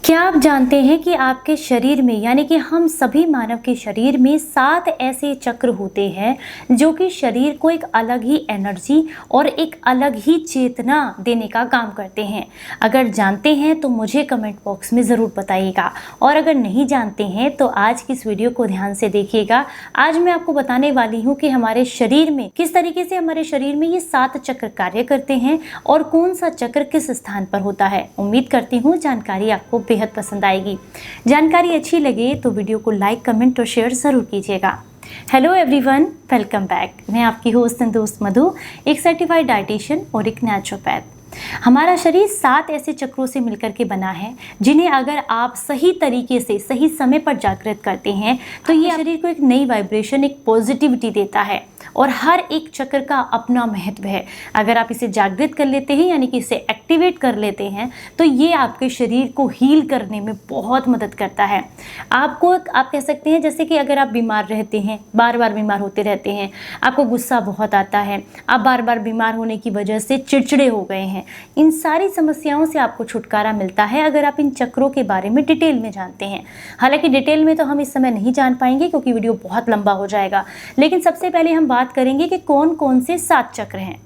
क्या आप जानते हैं कि आपके शरीर में यानी कि हम सभी मानव के शरीर में 7 ऐसे चक्र होते हैं जो कि शरीर को एक अलग ही एनर्जी और एक अलग ही चेतना देने का काम करते हैं। अगर जानते हैं तो मुझे कमेंट बॉक्स में ज़रूर बताइएगा, और अगर नहीं जानते हैं तो आज की इस वीडियो को ध्यान से देखिएगा। आज मैं आपको बताने वाली हूँ कि हमारे शरीर में किस तरीके से हमारे शरीर में ये 7 चक्र कार्य करते हैं और कौन सा चक्र किस स्थान पर होता है। उम्मीद करती हूँ जानकारी आपको बेहद पसंद आएगी। जानकारी अच्छी लगे तो वीडियो को लाइक, कमेंट और शेयर जरूर कीजिएगा। Hello everyone, welcome back. मैं आपकी होस्ट एंड दोस्त मधु, एक सर्टिफाइड डाइटिशियन और एक नेचुरोपैथ। हमारा शरीर 7 ऐसे चक्रों से मिलकर के बना है जिन्हें अगर आप सही तरीके से सही समय पर जागृत करते हैं तो ये शरीर को एक नई वाइब्रेशन, एक पॉजिटिविटी देता है। और हर एक चक्र का अपना महत्व है। अगर आप इसे जागृत कर लेते हैं यानी कि इसे एक्टिवेट कर लेते हैं तो ये आपके शरीर को हील करने में बहुत मदद करता है। आप कह सकते हैं जैसे कि अगर आप बीमार रहते हैं, बार बार बीमार होते रहते हैं, आपको गुस्सा बहुत आता है, आप बार बार बीमार होने की वजह से चिड़चिड़े हो गए हैं, इन सारी समस्याओं से आपको छुटकारा मिलता है अगर आप इन चक्रों के बारे में डिटेल में जानते हैं। हालांकि डिटेल में तो हम इस समय नहीं जान पाएंगे क्योंकि वीडियो बहुत लंबा हो जाएगा, लेकिन सबसे पहले हम बात करेंगे कि कौन कौन से 7 चक्र हैं।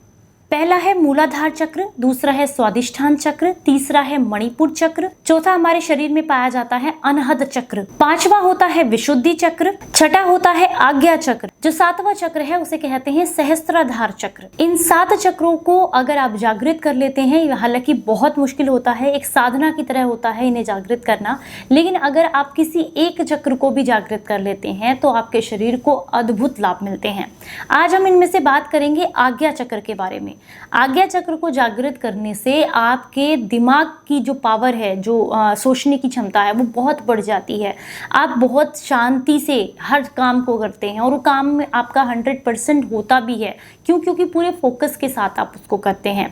पहला है मूलाधार चक्र, दूसरा है स्वादिष्ठान चक्र, तीसरा है मणिपुर चक्र, चौथा हमारे शरीर में पाया जाता है अनहद चक्र, पांचवा होता है विशुद्धि चक्र, छठा होता है आज्ञा चक्र, जो 7वां चक्र है उसे कहते हैं सहस्त्राधार चक्र। इन 7 चक्रों को अगर आप जागृत कर लेते हैं, हालांकि बहुत मुश्किल होता है, एक साधना की तरह होता है इन्हें जागृत करना, लेकिन अगर आप किसी एक चक्र को भी जागृत कर लेते हैं तो आपके शरीर को अद्भुत लाभ मिलते हैं। आज हम इनमें से बात करेंगे आज्ञा चक्र के बारे में। आज्ञा चक्र को जागृत करने से आपके दिमाग की जो पावर है, जो सोचने की क्षमता है, वो बहुत बढ़ जाती है। आप बहुत शांति से हर काम को करते हैं और वो काम में आपका 100% होता भी है। क्यों? क्योंकि पूरे फोकस के साथ आप उसको करते हैं।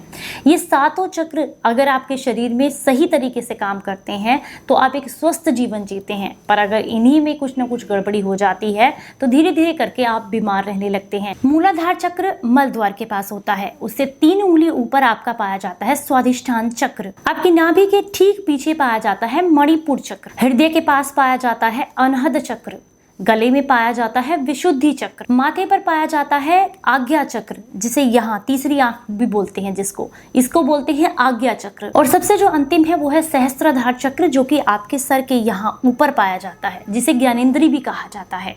ये 7 चक्र अगर आपके शरीर में सही तरीके से काम करते हैं तो आप एक स्वस्थ जीवन जीते हैं, पर अगर इन्हीं में कुछ ना कुछ गड़बड़ी हो जाती है तो धीरे धीरे करके आप बीमार रहने लगते हैं। मूलाधार चक्र मल द्वार के पास होता है, उससे 3 उंगली ऊपर आपका पाया जाता है स्वादिष्ठान चक्र। आपकी नाभि के ठीक पीछे पाया जाता है मणिपुर चक्र। हृदय के पास पाया जाता है अनहद चक्र। गले में पाया जाता है विशुद्धि चक्र। माथे पर पाया जाता है आज्ञा चक्र, जिसे यहाँ तीसरी आंख भी बोलते हैं, इसको बोलते हैं आज्ञा चक्र। और सबसे जो अंतिम है वो है सहस्त्राधार चक्र, जो कि आपके सर के यहाँ ऊपर पाया जाता है, जिसे ज्ञानेंद्री भी कहा जाता है।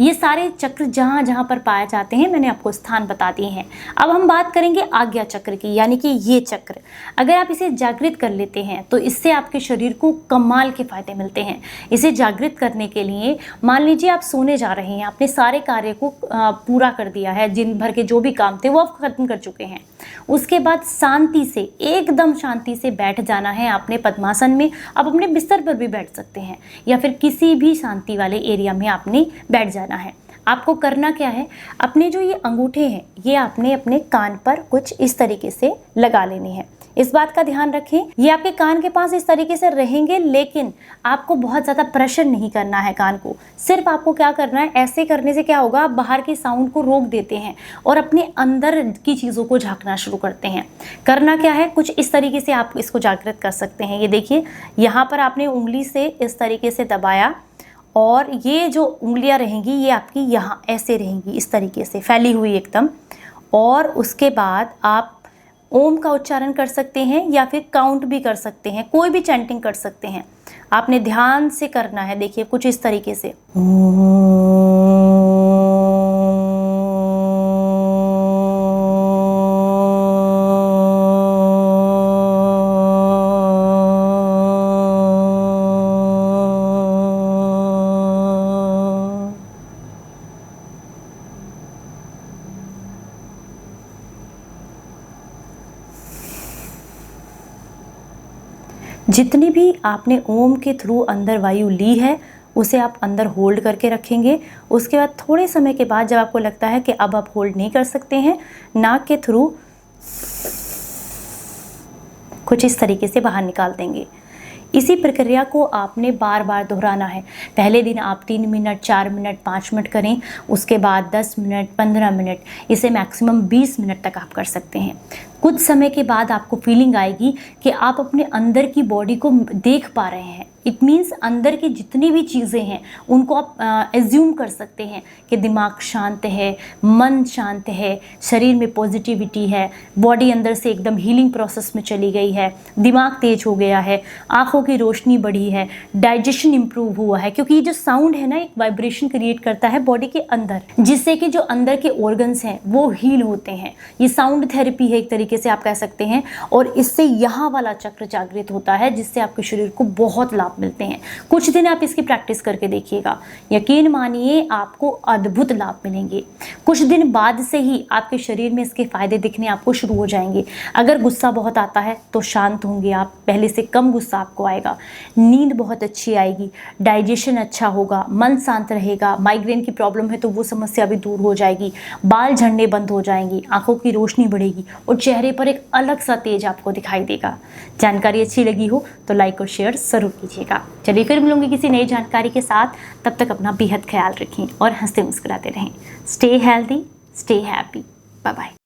ये सारे चक्र जहाँ जहाँ पर पाए जाते हैं मैंने आपको स्थान बता दिए हैं। अब हम बात करेंगे आज्ञा चक्र की, यानी कि ये चक्र अगर आप इसे जागृत कर लेते हैं तो इससे आपके शरीर को कमाल के फायदे मिलते हैं। इसे जागृत करने के लिए मान लीजिए आप सोने जा रहे हैं, आपने सारे कार्य को पूरा कर दिया है, दिन भर के जो भी काम थे वो आप खत्म कर चुके हैं। उसके बाद शांति से, एकदम शांति से बैठ जाना है आपने पद्मासन में। आप अपने बिस्तर पर भी बैठ सकते हैं या फिर किसी भी शांति वाले एरिया में आपने बैठ जाना है। आपको करना क्या है, अपने जो ये अंगूठे हैं ये आपने अपने कान पर कुछ इस तरीके से लगा लेने हैं। इस बात का ध्यान रखें, ये आपके कान के पास इस तरीके से रहेंगे, लेकिन आपको बहुत ज़्यादा प्रेशर नहीं करना है कान को। सिर्फ आपको क्या करना है, ऐसे करने से क्या होगा, आप बाहर के साउंड को रोक देते हैं और अपने अंदर की चीज़ों को झांकना शुरू करते हैं। करना क्या है, कुछ इस तरीके से आप इसको जागृत कर सकते हैं। ये देखिए, यहाँ पर आपने उंगली से इस तरीके से दबाया और ये जो उंगलियां रहेंगी ये आपकी यहाँ ऐसे रहेंगी, इस तरीके से फैली हुई एकदम। और उसके बाद आप ओम का उच्चारण कर सकते हैं या फिर काउंट भी कर सकते हैं, कोई भी चैंटिंग कर सकते हैं। आपने ध्यान से करना है, देखिए कुछ इस तरीके से। जितनी भी आपने ओम के थ्रू अंदर वायु ली है उसे आप अंदर होल्ड करके रखेंगे। उसके बाद थोड़े समय के बाद जब आपको लगता है कि अब आप होल्ड नहीं कर सकते हैं, नाक के थ्रू कुछ इस तरीके से बाहर निकाल देंगे। इसी प्रक्रिया को आपने बार बार दोहराना है। पहले दिन आप 3 मिनट, 4 मिनट, 5 मिनट करें, उसके बाद 10 मिनट, 15 मिनट, इसे मैक्सिमम 20 मिनट तक आप कर सकते हैं। कुछ समय के बाद आपको फीलिंग आएगी कि आप अपने अंदर की बॉडी को देख पा रहे हैं। इट मीन्स अंदर की जितनी भी चीज़ें हैं उनको आप एज्यूम कर सकते हैं कि दिमाग शांत है, मन शांत है, शरीर में पॉजिटिविटी है, बॉडी अंदर से एकदम हीलिंग प्रोसेस में चली गई है, दिमाग तेज हो गया है, आँखों की रोशनी बढ़ी है, डाइजेशन इम्प्रूव हुआ है। क्योंकि ये जो साउंड है ना, एक वाइब्रेशन क्रिएट करता है बॉडी के अंदर, जिससे कि जो अंदर के ऑर्गन्स हैं वो हील होते हैं। ये साउंड थेरेपी है एक तरीके से आप कह सकते हैं, और इससे यहाँ वाला चक्र जागृत होता है, जिससे आपके शरीर को बहुत लाभ मिलते हैं। कुछ दिन आप इसकी प्रैक्टिस करके देखिएगा, यकीन मानिए आपको अद्भुत लाभ मिलेंगे। कुछ दिन बाद से ही आपके शरीर में इसके फायदे दिखने आपको शुरू हो जाएंगे। अगर गुस्सा बहुत आता है तो शांत होंगे आप, पहले से कम गुस्सा आपको आएगा, नींद बहुत अच्छी आएगी, डाइजेशन अच्छा होगा, मन शांत रहेगा, माइग्रेन की प्रॉब्लम है तो वो समस्या भी दूर हो जाएगी, बाल झड़ने बंद हो जाएंगी, आंखों की रोशनी बढ़ेगी और चेहरे पर एक अलग सा तेज आपको दिखाई देगा। जानकारी अच्छी लगी हो तो लाइक और शेयर जरूर कीजिएगा। चलिए फिर मिलूंगी किसी नई जानकारी के साथ, तब तक अपना बेहद ख्याल रखें और हंसते मुस्कुराते रहें। Stay healthy, stay happy, bye bye.